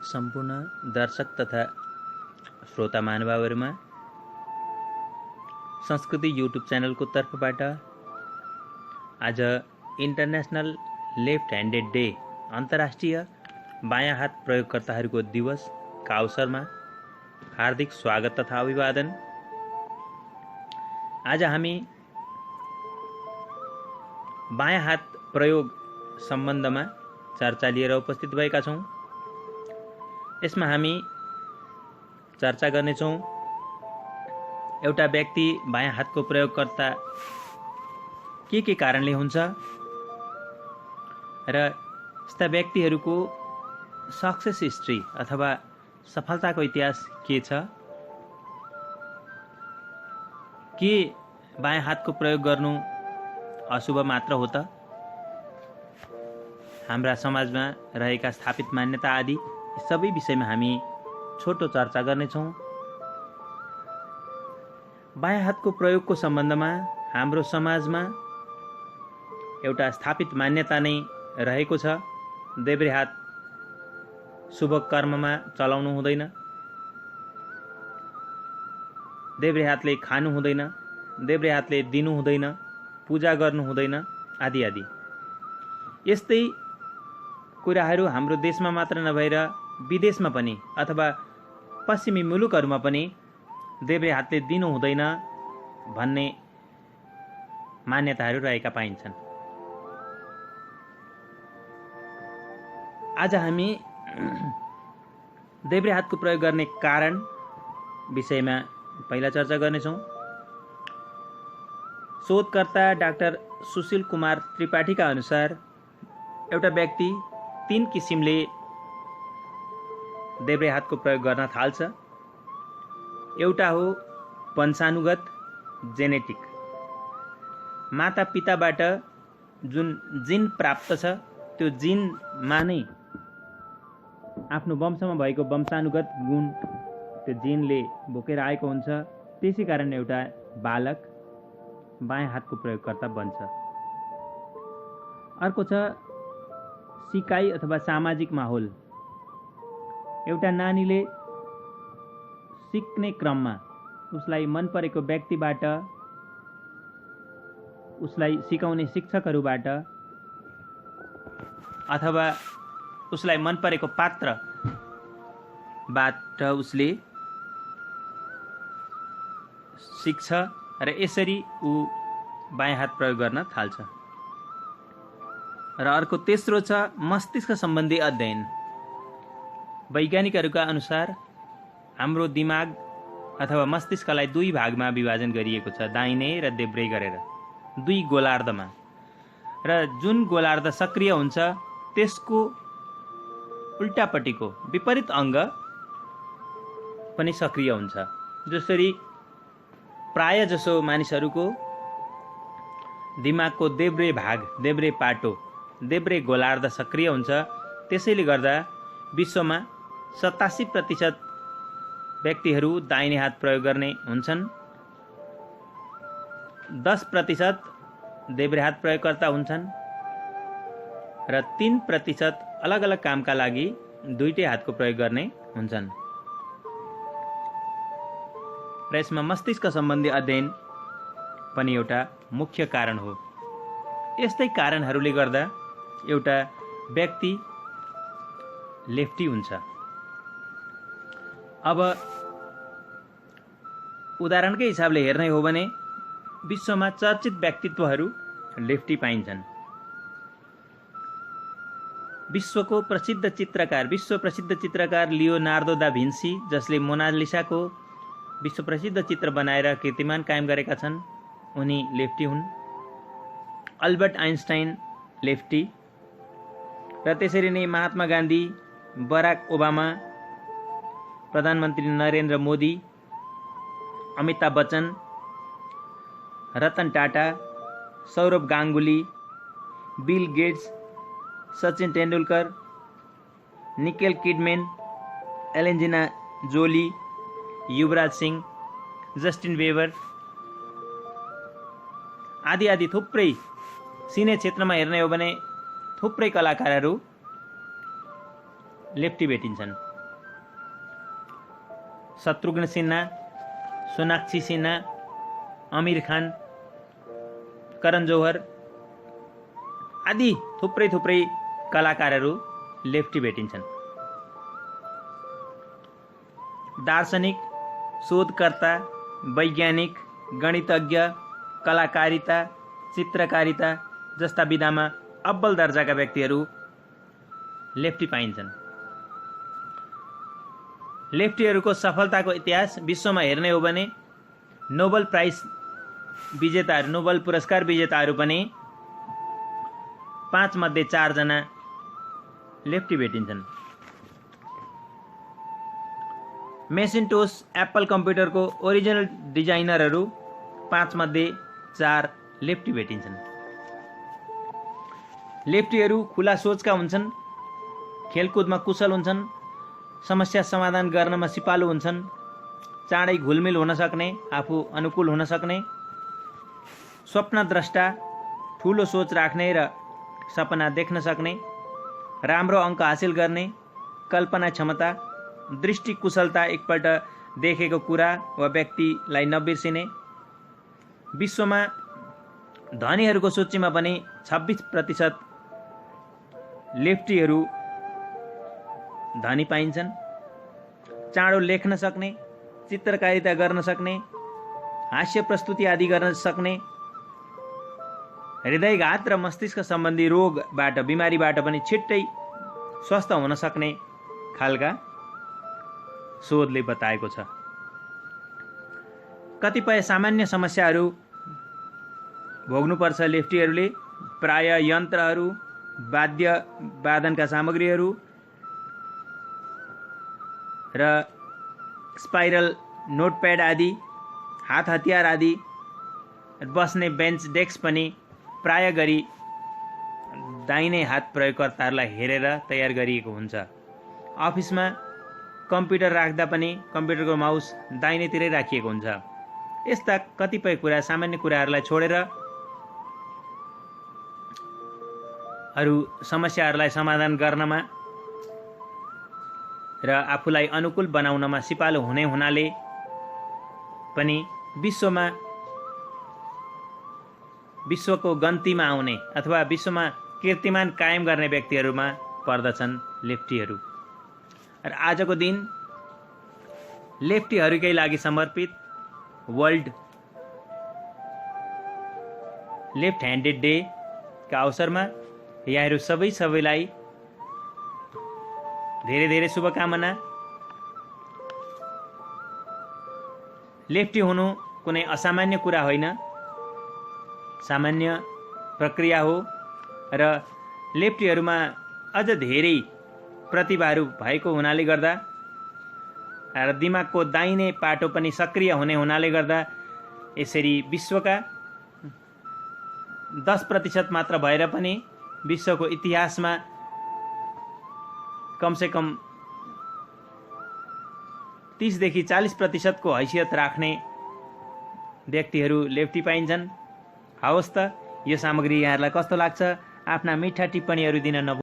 सम्पूर्ण दर्शक तथा श्रोता महानुभावहरुमा संस्कृति युट्युब च्यानलको तर्फबाट आज इन्टरनेशनल लेफ्ट ह्यान्डेड डे अन्तर्राष्ट्रिय बायाँ हात प्रयोगकर्ताहरूको दिवसका अवसरमा हार्दिक स्वागत तथा अभिवादन। आज हामी बायाँ हात प्रयोग सम्बन्धमा चर्चा लिएर उपस्थित भएका छौं। यसमा हामी चर्चा गर्नेछौं एउटा व्यक्ति बायाँ हातको प्रयोगकर्ता के कारणले हुन्छ र यस्ता व्यक्तिहरूको सक्सेस हिस्ट्री अथवा सफलताको इतिहास के छ, के बायाँ हातको प्रयोग गर्नु अशुभ मात्र हो त, हाम्रा समाजमा रहेका स्थापित मान्यता आदि सबै विषयमा हामी छोटो चर्चा गर्नेछौं। बायाँ हातको प्रयोगको सम्बन्धमा हाम्रो समाजमा एउटा स्थापित मान्यता नै रहेको छ। देब्रे हात शुभ कर्ममा चलाउनु हुँदैन, देब्रे हातले खानु हुँदैन, देब्रे हातले दिनु हुँदैन, पूजा गर्नु हुँदैन आदि आदि। यस्तै कुराहरू हाम्रो देशमा मात्र नभएर विदेशमा पनि अथवा पश्चिमी मुलुकहरूमा पनि देब्रे हातले दिनु हुँदैन भन्ने मान्यताहरू रहेका पाइन्छन्। आज हामी देब्रे हातको प्रयोग गर्ने कारण विषयमा पहिला चर्चा गर्नेछौँ। शोधकर्ता डाक्टर सुशील कुमार त्रिपाठीका अनुसार एउटा व्यक्ति 3 किसिमले देब्रे हातको प्रयोग गर्न थाल्छ। एउटा हो वंशानुगत जेनेटिक, माता पिताबाट जुन जिन प्राप्त छ त्यो जिनमा नै आफ्नो वंशमा भएको वंशानुगत गुण त्यो जिनले बोकेर आएको हुन्छ। त्यसै कारण एउटा बालक बायाँ हातको प्रयोगकर्ता बन्छ। अर्को छ सिकाइ अथवा सामाजिक माहौल। एउटा नानीले सिक्ने क्रममा उसलाई मन परेको व्यक्तिबाट, उसलाई सिकाउने शिक्षकहरूबाट अथवा उसलाई मन परेको पात्रबाट उसले सिक्छ र यसरी ऊ बायाँ हात प्रयोग गर्न थाल्छ। र अर्को तेस्रो छ मस्तिष्क सम्बन्धी अध्ययन। वैज्ञानिकहरूका अनुसार हाम्रो दिमाग अथवा मस्तिष्कलाई 2 भागमा विभाजन गरिएको छ, दाहिने र देब्रे गरेर 2 गोलार्धमा। र जुन गोलार्ध सक्रिय हुन्छ त्यसको उल्टापट्टिको विपरीत अङ्ग पनि सक्रिय हुन्छ। जसरी प्राय जसो मानिसहरूको दिमागको देब्रे भाग, देब्रे पाटो, देब्रे गोलार्ध सक्रिय हुन्छ। त्यसैले गर्दा विश्वमा 87% व्यक्तिहरू दाहिने हात प्रयोग गर्ने हुन्छन्, 10% देब्रे हात प्रयोगकर्ता हुन्छन् र 3% अलग अलग कामका लागि दुईटै हातको प्रयोग गर्ने हुन्छन्। र यसमा मस्तिष्क सम्बन्धी अध्ययन पनि एउटा मुख्य कारण हो। यस्तै कारणहरूले गर्दा एउटा व्यक्ति लेफ्टी हुन्छ। अब उदाहरणकै हिसाबले हेर्ने हो भने विश्वमा चर्चित व्यक्तित्वहरू लेफ्टी पाइन्छन्। विश्व प्रसिद्ध चित्रकार लियोनार्दो दा भिन्सी, जसले मोनालिसाको विश्व प्रसिद्ध चित्र बनाएर कीर्तिमान कायम गरेका छन्, उनी लेफ्टी हुन्। Albert Einstein lefty. र त्यसरी नै महात्मा गान्धी, बराक ओबामा, प्रधानमन्त्री Narendra Modi, Amitabh Bachchan, Ratan Tata, Sourav Ganguly, Bill Gates, Sachin Tendulkar, Nicole Kidman, Angelina Jolie, Yuvraj Singh, Justin Bieber आदि आदि थुप्रै सिने क्षेत्रमा हेर्ने हो भने थुप्रै कलाकारहरू लेफ्टी भेटिन्छन्। शत्रुघ्न सिन्हा, सोनाक्षी सिन्हा, आमिर खान, करण जौहर आदि थुप्रै थुप्रै कलाकारहरू लेफ्टी भेटिन्छन्। दार्शनिक, शोधकर्ता, वैज्ञानिक, गणितज्ञ, कलाकारिता, चित्रकारिता जस्ता विधामा अब्बल दर्जाका व्यक्तिहरू लेफ्टी पाइन्छन्। लेफ्टीहरूको सफलताको इतिहास विश्वमा हेर्ने हो भने नोबल प्राइज विजेताहरू, नोबल पुरस्कार विजेताहरू पनि 5 मध्ये 4 जना लेफ्टी भेटिन्छन्। मेसिन्टोस एप्पल कम्प्युटरको ओरिजिनल डिजाइनरहरू 5 मध्ये 4 लेफ्टी भेटिन्छन्। लेफ्टीहरू खुला सोचका हुन्छन्, खेलकुदमा कुशल हुन्छन्, समस्या समाधान गर्नमा सिपालु हुन्छन्, चाँडै घुलमिल हुन सक्ने, आफू अनुकूल हुन सक्ने, स्वप्नद्रष्टा, ठुलो सोच राख्ने र सपना देख्न सक्ने, राम्रो अङ्क हासिल गर्ने, कल्पना क्षमता, दृष्टि कुशलता, एकपल्ट देखेको कुरा वा व्यक्तिलाई नबिर्सिने। विश्वमा धनीहरूको सूचीमा पनि 26% लेफ्टीहरू धनी पाइन्छन्। चाँडो लेख्न सक्ने, चित्रकारिता गर्न सक्ने, हास्य प्रस्तुति आदि गर्न सक्ने, हृदयघात र मस्तिष्क सम्बन्धी रोगबाट, बिमारीबाट पनि छिट्टै स्वस्थ हुन सक्ने खालका शोधले बताएको छ। कतिपय सामान्य समस्याहरू भोग्नुपर्छ लेफ्टीहरूले। प्राय यन्त्रहरू, वाद्य वादनका सामग्रीहरू र स्पाइरल नोटप्याड आदि, हात हतियार आदि, बस्ने बेन्च डेस्क पनि प्राय गरी दाहिने हात प्रयोगकर्ताहरूलाई हेरेर तयार गरिएको हुन्छ। अफिसमा कम्प्युटर राख्दा पनि कम्प्युटरको माउस दाहिनेतिरै राखिएको हुन्छ। यस्ता कतिपय कुरा, सामान्य कुराहरूलाई छोडेर अरू समस्याहरूलाई समाधान गर्नमा र आफूलाई अनुकूल बनाउनमा सिपालु हुने हुनाले पनि विश्वको गन्तीमा आउने अथवा विश्वमा कीर्तिमान कायम गर्ने व्यक्तिहरूमा पर्दछन् लेफ्टीहरू। र आजको दिन लेफ्टीहरूकै लागि समर्पित वर्ल्ड लेफ्ट ह्यान्डेड डे का अवसरमा यहाँहरू सबैलाई धेरै धेरै शुभकामना। लेफ्टी हुनु कुनै असामान्य कुरा होइन, सामान्य प्रक्रिया हो र लेफ्टीहरूमा अझ धेरै प्रतिभाहरू भएको हुनाले गर्दा र दिमागको दाहिने पाटो पनि सक्रिय हुने हुनाले गर्दा यसरी विश्वका 10% मात्र भएर पनि विश्वको इतिहासमा कमसेकम 30 देखि 40% को हैसियत राख्ने व्यक्तिहरू लेफ्टी पाइन्छन्। हवस् त, यो सामग्री यहाँहरूलाई कस्तो लाग्छ आफ्ना मिठा टिप्पणीहरू दिन नभुल्नु।